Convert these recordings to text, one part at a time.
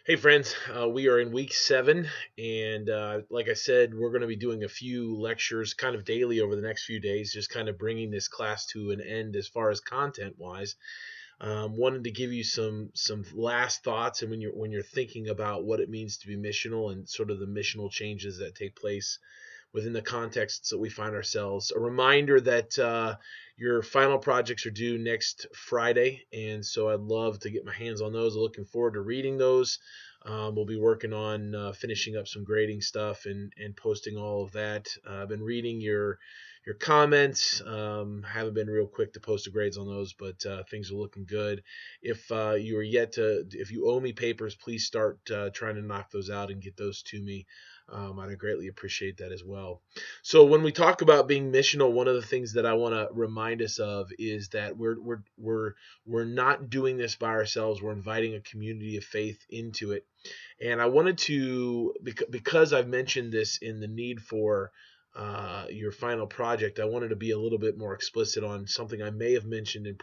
Hey friends, we are in week 7, and like I said, we're going to be doing a few lectures kind of daily over the next few days, just kind of bringing this class to an end as far as content wise. Wanted to give you some last thoughts, and when you're thinking about what it means to be missional and sort of the missional changes that take place within the contexts that we find ourselves. A reminder that your final projects are due next Friday, and so I'd love to get my hands on those. I'm looking forward to reading those. We'll be working on finishing up some grading stuff and posting all of that. I've been reading your comments. Haven't been real quick to post the grades on those, but things are looking good. If you owe me papers, please start trying to knock those out and get those to me. I'd greatly appreciate that as well. So when we talk about being missional, one of the things that I want to remind us of is that we're not doing this by ourselves. We're inviting a community of faith into it. And I wanted to, because I've mentioned this in the need for your final project, I wanted to be a little bit more explicit on something I may have mentioned in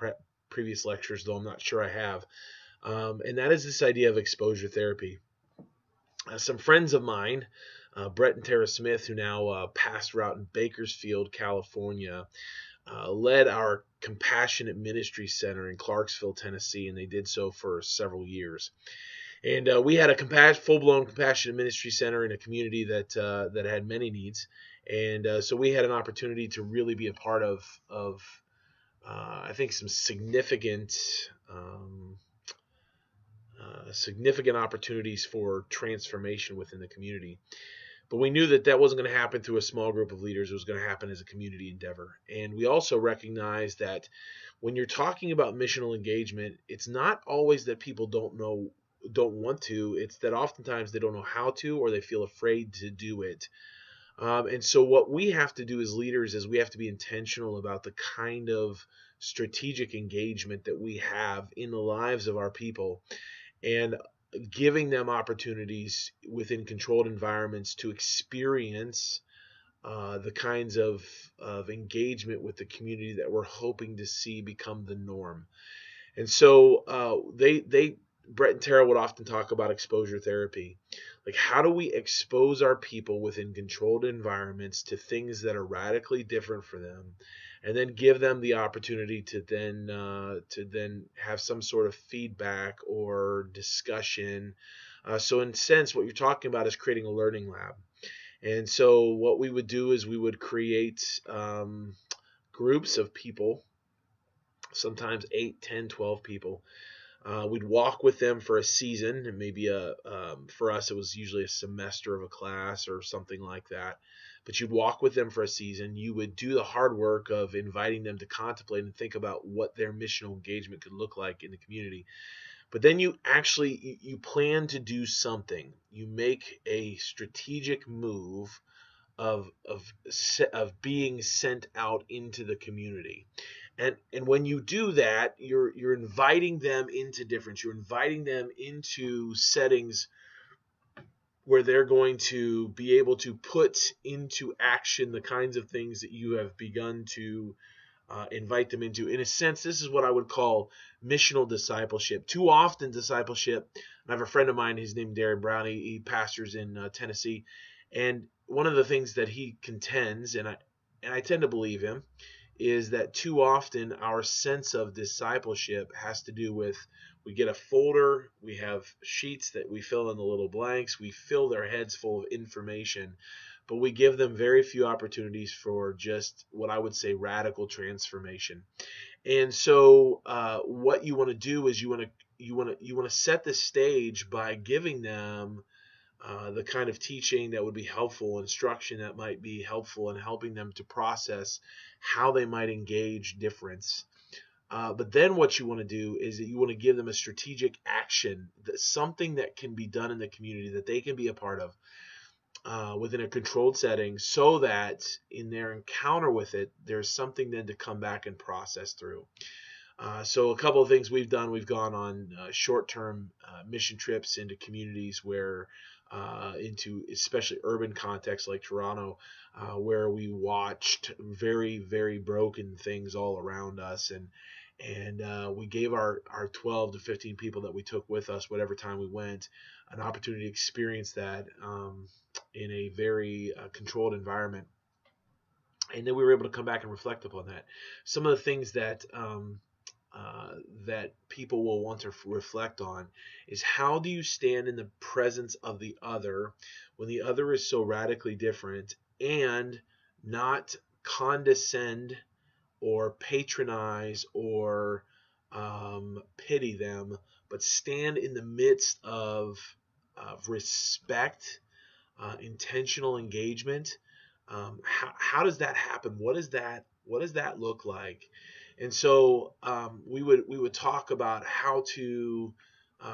previous lectures, though I'm not sure I have. And that is this idea of exposure therapy. Some friends of mine, Brett and Tara Smith, who now pastor out in Bakersfield, California, led our Compassionate Ministry Center in Clarksville, Tennessee, and they did so for several years. And we had a full-blown Compassionate Ministry Center in a community that had many needs, and so we had an opportunity to really be a part of I think some significant opportunities for transformation within the community. But we knew that wasn't going to happen through a small group of leaders. It was going to happen as a community endeavor. And we also recognize that when you're talking about missional engagement, it's not always that people don't want to. It's that oftentimes they don't know how to, or they feel afraid to do it. And so what we have to do as leaders is we have to be intentional about the kind of strategic engagement that we have in the lives of our people, and giving them opportunities within controlled environments to experience the kinds of engagement with the community that we're hoping to see become the norm. And so Brett and Tara would often talk about exposure therapy. Like, how do we expose our people within controlled environments to things that are radically different for them, and then give them the opportunity to then have some sort of feedback or discussion. So in a sense, what you're talking about is creating a learning lab. And so what we would do is we would create groups of people, sometimes 8, 10, 12 people. We'd walk with them for a season, and maybe for us it was usually a semester of a class or something like that. But you'd walk with them for a season. You would do the hard work of inviting them to contemplate and think about what their missional engagement could look like in the community. But then you plan to do something. You make a strategic move of being sent out into the community. And when you do that, you're inviting them into difference. You're inviting them into settings where they're going to be able to put into action the kinds of things that you have begun to invite them into. In a sense, this is what I would call missional discipleship. Too often, discipleship, and I have a friend of mine, his name Darren Brown, he pastors in Tennessee, and one of the things that he contends, and I tend to believe him, is that too often our sense of discipleship has to do with, we get a folder, we have sheets that we fill in the little blanks, we fill their heads full of information, but we give them very few opportunities for just what I would say radical transformation. And so what you want to do is you want to set the stage by giving them the kind of teaching that would be helpful, instruction that might be helpful in helping them to process how they might engage difference. But then what you want to do is that you want to give them a strategic action, something that can be done in the community that they can be a part of within a controlled setting, so that in their encounter with it, there's something then to come back and process through. So a couple of things we've done, we've gone on short-term mission trips into communities into especially urban contexts like Toronto, where we watched very, very broken things all around us, And we gave our 12 to 15 people that we took with us, whatever time we went, an opportunity to experience that in a very controlled environment. And then we were able to come back and reflect upon that. Some of the things that people will want to reflect on is, how do you stand in the presence of the other when the other is so radically different, and not condescend or patronize or pity them, but stand in the midst of respect, intentional engagement. How does that happen? What does that look like? And so we would talk about how to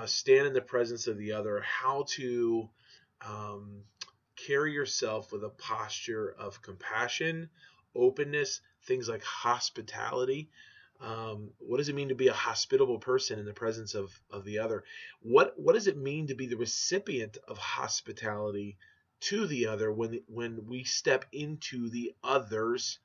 stand in the presence of the other, how to um, carry yourself with a posture of compassion, openness, things like hospitality. What does it mean to be a hospitable person in the presence of the other? What does it mean to be the recipient of hospitality to the other when we step into the other's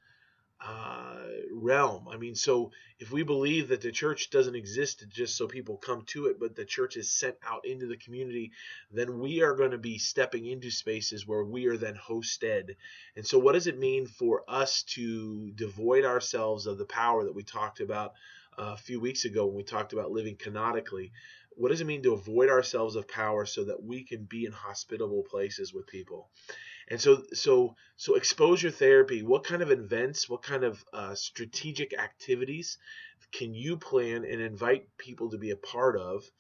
realm? I mean, so if we believe that the church doesn't exist just so people come to it, but the church is sent out into the community, then we are going to be stepping into spaces where we are then hosted. And so what does it mean for us to devoid ourselves of the power that we talked about a few weeks ago when we talked about living canonically? What does it mean to avoid ourselves of power so that we can be in hospitable places with people? And so exposure therapy, what kind of events, what kind of strategic activities can you plan and invite people to be a part of,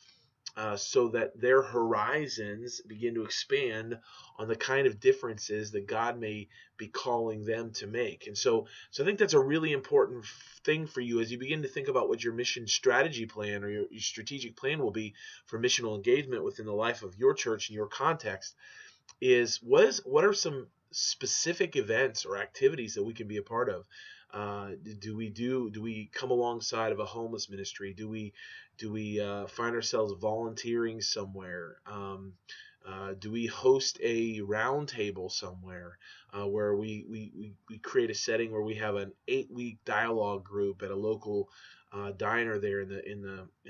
so that their horizons begin to expand on the kind of differences that God may be calling them to make? And so I think that's a really important thing for you as you begin to think about what your mission strategy plan or your strategic plan will be for missional engagement within the life of your church and your context. What are some specific events or activities that we can be a part of? Do we come alongside of a homeless ministry? Do we find ourselves volunteering somewhere? Do we host a roundtable somewhere where we create a setting where we have an 8-week dialogue group at a local diner there in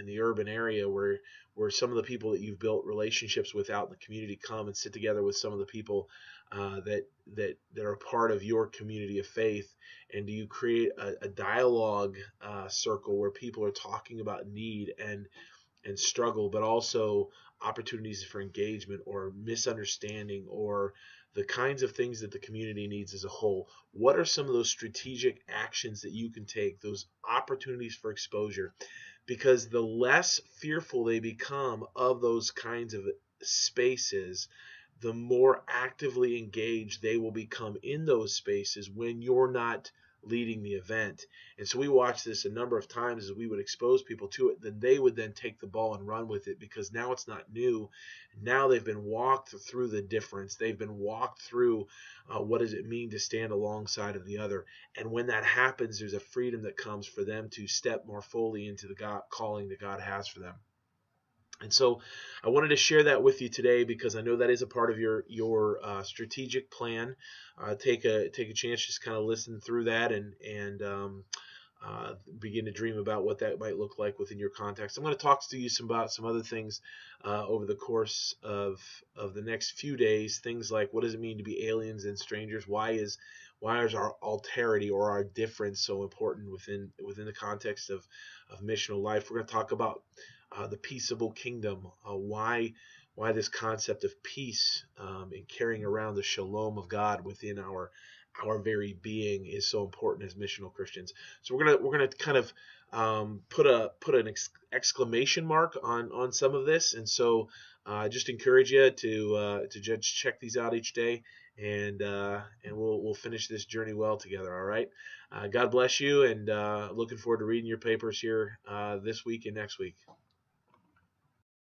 the urban area, where some of the people that you've built relationships with out in the community come and sit together with some of the people that are part of your community of faith? And do you create a dialogue circle where people are talking about need and struggle, but also opportunities for engagement or misunderstanding, or the kinds of things that the community needs as a whole? What are some of those strategic actions that you can take, those opportunities for exposure? Because the less fearful they become of those kinds of spaces, the more actively engaged they will become in those spaces when you're not leading the event. And so we watched this a number of times as we would expose people to it, then they would then take the ball and run with it, because now it's not new. Now they've been walked through the difference. They've been walked through what does it mean to stand alongside of the other. And when that happens, there's a freedom that comes for them to step more fully into the God calling that God has for them. And so I wanted to share that with you today, because I know that is a part of your strategic plan. Take a chance, just kind of listen through that and begin to dream about what that might look like within your context. I'm going to talk to you about some other things over the course of the next few days. Things like, what does it mean to be aliens and strangers? Why is our alterity or our difference so important within the context of missional life? We're going to talk about the peaceable kingdom, why this concept of peace and carrying around the shalom of God within our very being is so important as missional Christians. So we're gonna kind of put an exclamation mark on some of this, and so I just encourage you to just check these out each day, and we'll finish this journey well together. All right. God bless you, and looking forward to reading your papers here this week and next week.